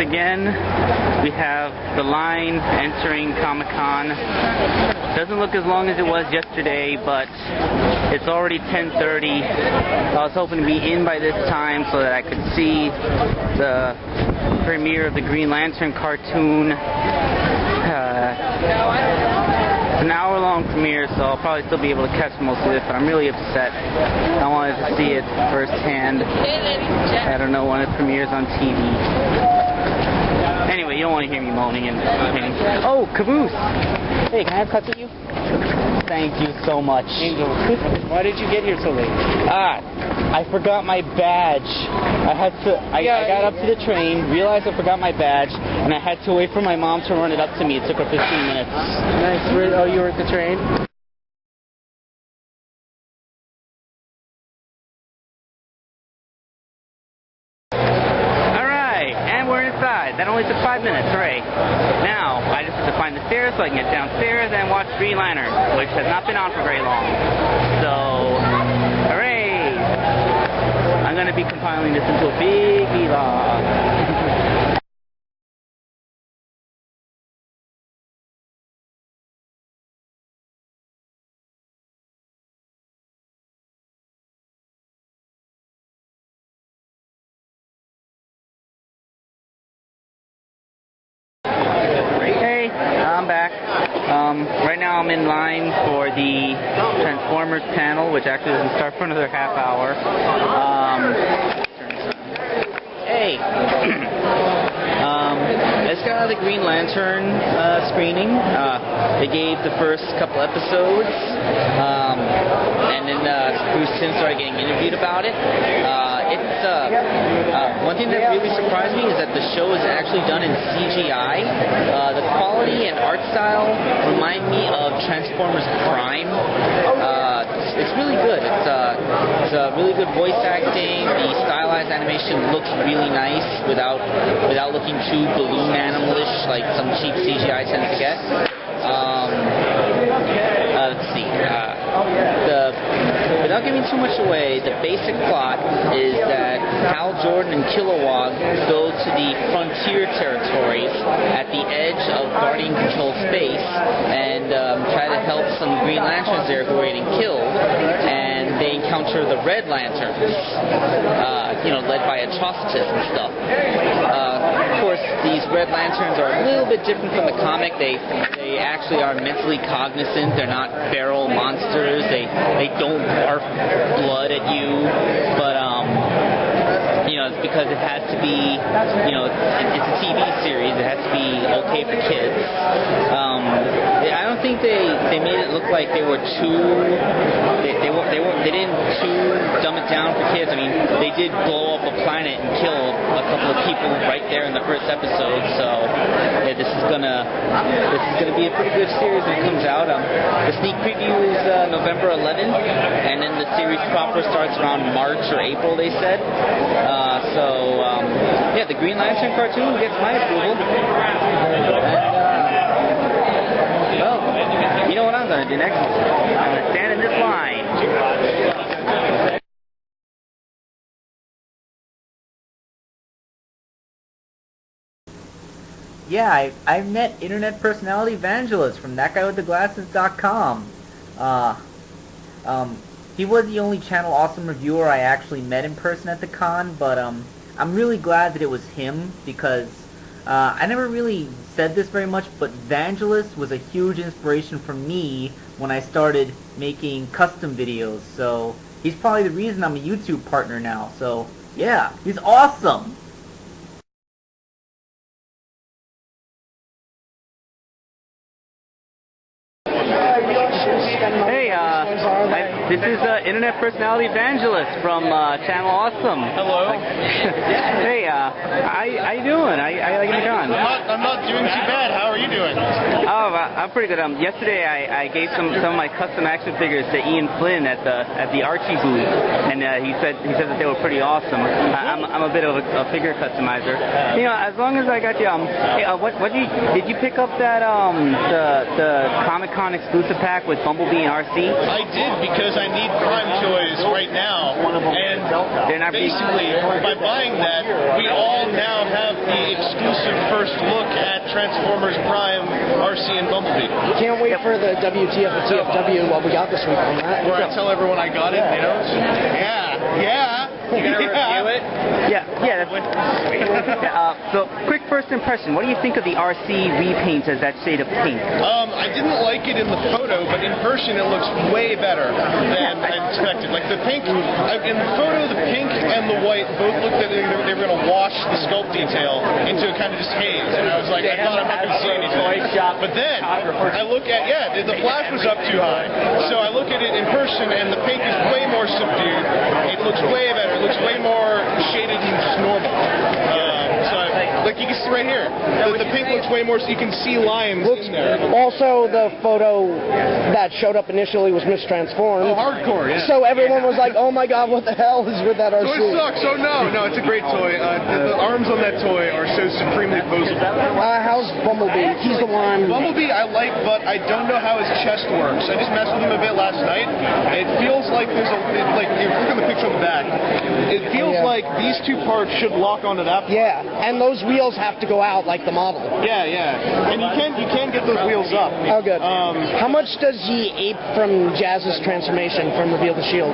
again. We have the line entering Comic-Con. Doesn't look as long as it was yesterday, but it's already 10:30. I was hoping to be in by this time so that I could see the premiere of the Green Lantern cartoon. It's an hour-long premiere, so I'll probably still be able to catch most of it, but I'm really upset. I wanted to see it firsthand. I don't know when it premieres on TV. Anyway, you don't want to hear me moaning and complaining. Oh, Caboose! Hey, can I have cuts with you? Thank you so much. Angel, why did you get here so late? I forgot my badge. I got up to the train, realized I forgot my badge, and I had to wait for my mom to run it up to me. It took her 15 minutes. Nice. Oh, you were at the train? Alright, and we're inside. That only took 5 minutes. Hooray. Now, I just have to find the stairs so I can get downstairs and watch Green Lantern, which has not been on for very long. So, hooray! I'm going to be compiling this into a big vlog. Hey, I'm back. Right now I'm in line for the Transformers panel, which actually doesn't start for another half hour. Hey! I just got out of the Green Lantern screening. They gave the first couple episodes, and then Bruce Timm started getting interviewed about it. One thing that really surprised me is that the show is actually done in CGI. The quality and art style remind me of Transformers Prime. It's really good. It's really good voice acting. The stylized animation looks really nice without looking too balloon animalish like some cheap CGI tends to get. Let's see. Without giving too much away, the basic plot is that Hal Jordan and Kilowog go to the frontier territories at the edge of Guardian Control space and try to help some Green Lanterns there who are getting killed. And they encounter the Red Lanterns, led by Atrocitus and stuff. Of course, these Red Lanterns are a little bit different from the comic. They actually are mentally cognizant. They're not feral monsters. They don't barf blood at you, but it's because it has to be, it's a TV series. It has to be okay for kids. I don't think they made it look like they were too. They didn't too dumb it down for kids. I mean, they did blow up a planet and kill a couple of people right there in the first episode. So this is gonna be a pretty good series when it comes out. The sneak preview is November 11th, and then the series proper starts around March or April. They said. The Green Lantern cartoon gets my approval. And you know what I'm gonna do next? I'm gonna stand in this line. Yeah, I met internet personality Vangelis from thatguywiththeglasses.com. He was the only Channel Awesome reviewer I actually met in person at the con, but I'm really glad that it was him because I never really said this very much, but Vangelis was a huge inspiration for me when I started making custom videos, so he's probably the reason I'm a YouTube partner now, so yeah, he's awesome! Hey, this is internet personality Vangelis from Channel Awesome. Hello. Hey, how you doing? How you going? I'm not doing too bad. How are you doing? Oh, I'm pretty good. Yesterday I gave some of my custom action figures to Ian Flynn at the Archie booth, and he said that they were pretty awesome. I'm a bit of a figure customizer. As long as I got you, did you pick up that the Comic-Con exclusive pack with Bumblebee and RC? I did, because because I need Prime toys right now. And basically, by buying that, we all now have the exclusive first look at Transformers Prime, RC, and Bumblebee. Can't wait for the WTF and TFW, what we got this week on that. Where I tell everyone I got it, you know? Yeah. You gonna review it? Yeah. So, quick first impression. What do you think of the RC repaint as that shade of pink? I didn't like it in the photo, but in person it looks way better than I expected. Like the pink, in the photo, the pink and the white both looked like they were going to wash the sculpt detail into kind of just haze. And I was like, I thought I'm not going to see anything. But then I look at, the flash was up too high. So I look at it in person and the pink is way more subdued. It looks way better. It looks way more shaded and just normal. Like you can see right here, the pink looks way more, so you can see lines in there. Also, the photo that showed up initially was mistransformed. Oh, hardcore, yeah. So everyone was like, oh my god, what the hell is with that RC? Toy sucks. Oh no, it's a great toy. The arms on that toy are so supremely posable. How's Bumblebee? He's the one. Bumblebee I like, but I don't know how his chest works. I just messed with him a bit last night. It feels like if you look at the picture on the back, it feels like these two parts should lock onto that part. Yeah, and those wheels have to go out like the model. Yeah. And you can get those wheels up. Oh, good. How much does he ape from Jazz's transformation from Reveal the Shield?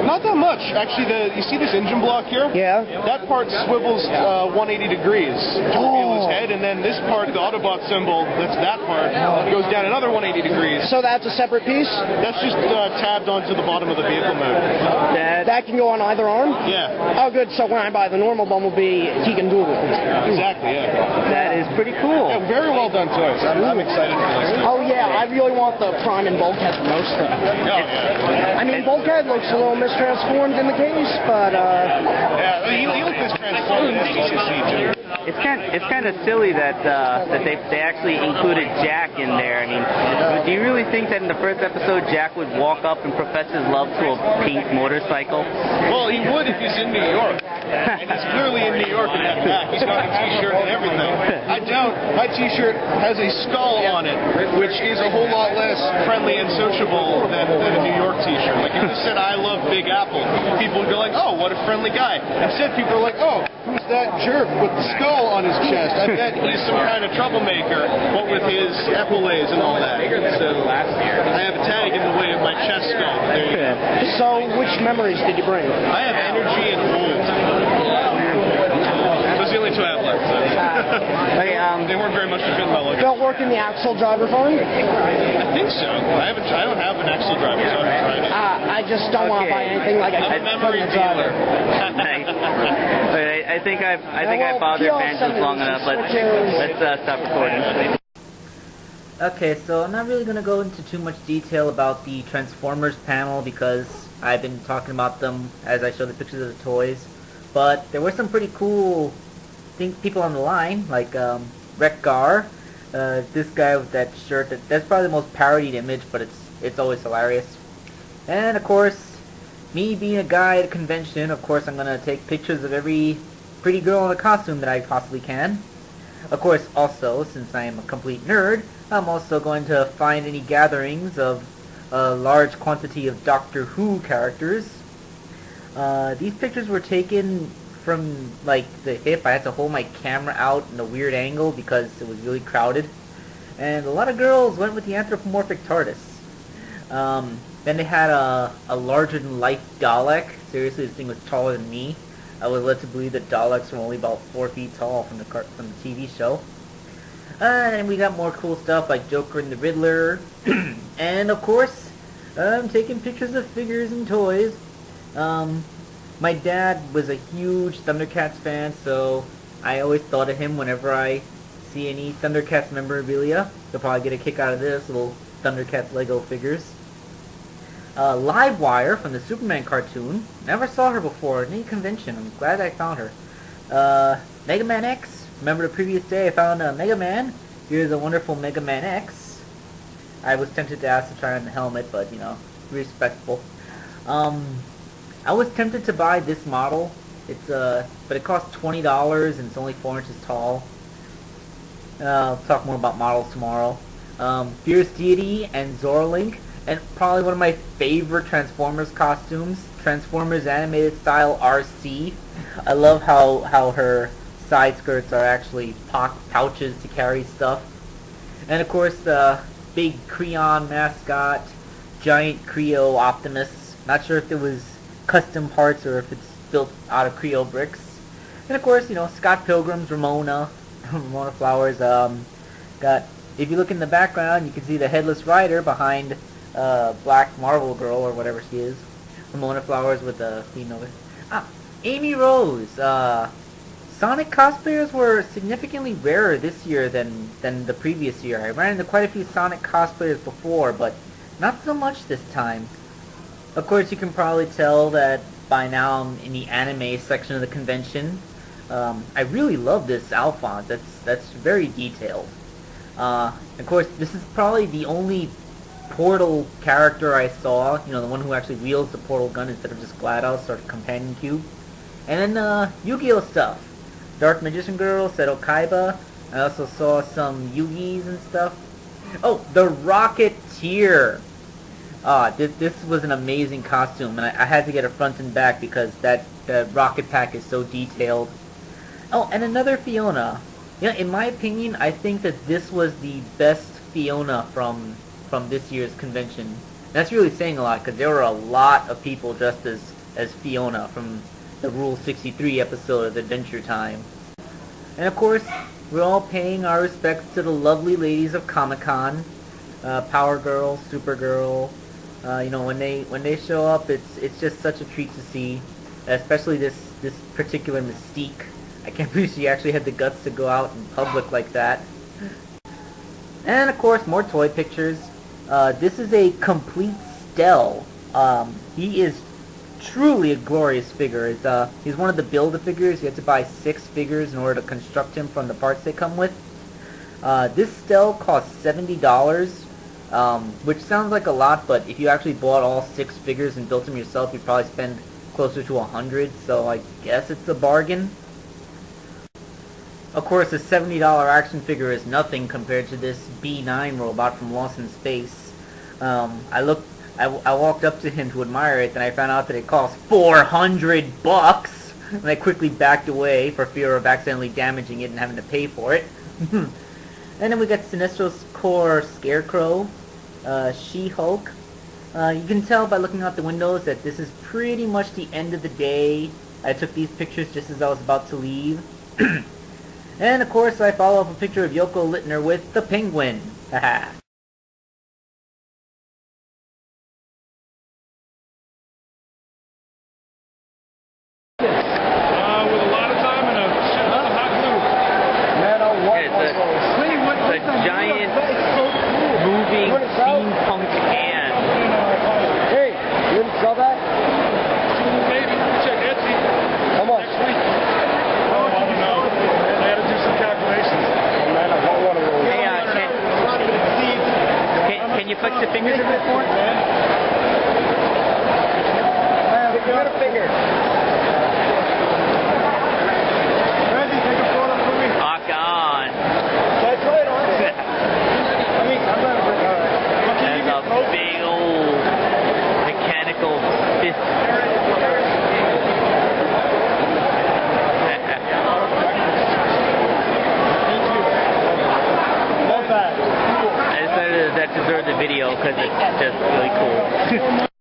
Not that much. Actually, you see this engine block here? Yeah. That part swivels 180 degrees to reveal his head, and then this part, the Autobot symbol, that part, goes down another 180 degrees. So that's a separate piece? That's just tabbed onto the bottom of the vehicle mode. That can go on either arm? Yeah. Oh, good. So when I buy the normal Bumblebee, he can do it. Exactly, yeah. That is pretty cool. Yeah, very well done toys. I'm excited for this. Oh, yeah. I really want the Prime and Bulkhead the most. I mean, Bulkhead looks a little mistransformed in the case, but... Yeah, he looks mistransformed in the DCC, too. It's kind of silly that they actually included Jack in there. I mean, do you really think that in the first episode Jack would walk up and profess his love to a pink motorcycle? Well, he would if he's in New York. And he's clearly in New York in that back. He's got a t-shirt and everything. I doubt my t-shirt has a skull on it, which is a whole lot less friendly and sociable than a New York t-shirt. Like if it said I love Big Apple, people would go like, oh, what a friendly guy. Instead, people are like, oh, who's that jerk with the skull on his chest? I bet he's some kind of troublemaker, what with his epaulettes and all that. So I have a tag in the way of my chest skull. There you go. So, which memories did you bring? I have energy and old. Those are the only two I have left. So. They weren't very much to fit in my luggage. Don't work in the axle driver fund? I think so. I don't have an axle driver, so I haven't tried it. I just don't want to buy anything like I I'm a memory dealer. Nice. I think I've bothered Banjos long enough. Let's stop recording. Okay, so I'm not really going to go into too much detail about the Transformers panel because I've been talking about them as I show the pictures of the toys. But there were some pretty cool people on the line, like Wreck-Gar, this guy with that shirt. That's probably the most parodied image, but it's always hilarious. And of course, me being a guy at a convention, of course I'm going to take pictures of every pretty girl in a costume that I possibly can. Of course, also, since I am a complete nerd, I'm also going to find any gatherings of a large quantity of Doctor Who characters. These pictures were taken from, like, the hip. I had to hold my camera out in a weird angle because it was really crowded. And a lot of girls went with the anthropomorphic TARDIS. Then they had a larger-than-life Dalek. Seriously, this thing was taller than me. I was led to believe that Daleks were only about 4 feet tall from the TV show. And we got more cool stuff like Joker and the Riddler. And, of course, I'm taking pictures of figures and toys. My dad was a huge Thundercats fan, so I always thought of him whenever I see any Thundercats memorabilia. You'll probably get a kick out of this, little Thundercats Lego figures. Livewire from the Superman cartoon. Never saw her before at any convention. I'm glad I found her. Mega Man X. Remember the previous day I found a Mega Man. Here's a wonderful Mega Man X. I was tempted to ask to try on the helmet, but, you know, respectful. I was tempted to buy this model. But it costs $20 and it's only 4 inches tall. I'll talk more about models tomorrow. Fierce Deity and Zorlink. and probably one of my favorite Transformers costumes, Transformers animated style RC. I love how her side skirts are actually pouches to carry stuff. And of course the big Creon mascot, giant Creo Optimus. Not sure if it was custom parts or if it's built out of Creo bricks. And of course, you know, Scott Pilgrim's Ramona, Ramona Flowers. Got, if you look in the background, you can see the Headless Rider behind Black Marvel Girl or whatever she is. Ramona Flowers with the, you know, Amy Rose. Sonic cosplayers were significantly rarer this year than the previous year. I ran into quite a few Sonic cosplayers before, but not so much this time. Of course, you can probably tell that by now I'm in the anime section of the convention. I really love this Alphonse. That's very detailed. Of course, this is probably the only Portal character I saw. You know, the one who actually wields the Portal gun instead of just GLaDOS or Companion Cube. And then Yu-Gi-Oh stuff. Dark Magician Girl, Seto Kaiba. I also saw some Yugis and stuff. Oh, the Rocketeer! This was an amazing costume, and I had to get a front and back because that rocket pack is so detailed. Oh, and another Fiona. Yeah, in my opinion, I think that this was the best Fiona from this year's convention. That's really saying a lot because there were a lot of people dressed as Fiona from the Rule 63 episode of Adventure Time. And of course, we're all paying our respects to the lovely ladies of Comic-Con. Power Girl, Supergirl. You know, when they show up, it's just such a treat to see. Especially this particular Mystique. I can't believe she actually had the guts to go out in public like that. And of course, more toy pictures. This is a complete Stell. He is truly a glorious figure. He's one of the Build-A-Figures. You have to buy 6 figures in order to construct him from the parts they come with. This Stell costs $70, which sounds like a lot, but if you actually bought all 6 figures and built them yourself, you'd probably spend closer to $100, so I guess it's a bargain. Of course, a $70 action figure is nothing compared to this B9 robot from Lost in Space. I walked up to him to admire it, and I found out that it cost $400, and I quickly backed away for fear of accidentally damaging it and having to pay for it. And then we got Sinestro's Core Scarecrow, She-Hulk. You can tell by looking out the windows that this is pretty much the end of the day. I took these pictures just as I was about to leave. And of course I follow up a picture of Yoko Littner with the Penguin. Haha. With a lot of time and a shit ton of hot glue. Man, I want it's a giant moving steampunk can. Hey, you didn't sell that? Maybe. Check Etsy. How much? Next week. Oh, I don't know. I had to do some calculations. Oh, man, I want one of those. Hey, can you flex the fingers a bit more? Get a finger. Randy, take a photo for me. Lock on. That's right, on it. I mean, I'm going to bring it. That's a big old mechanical fist. Love that. I decided that deserved the video because it's just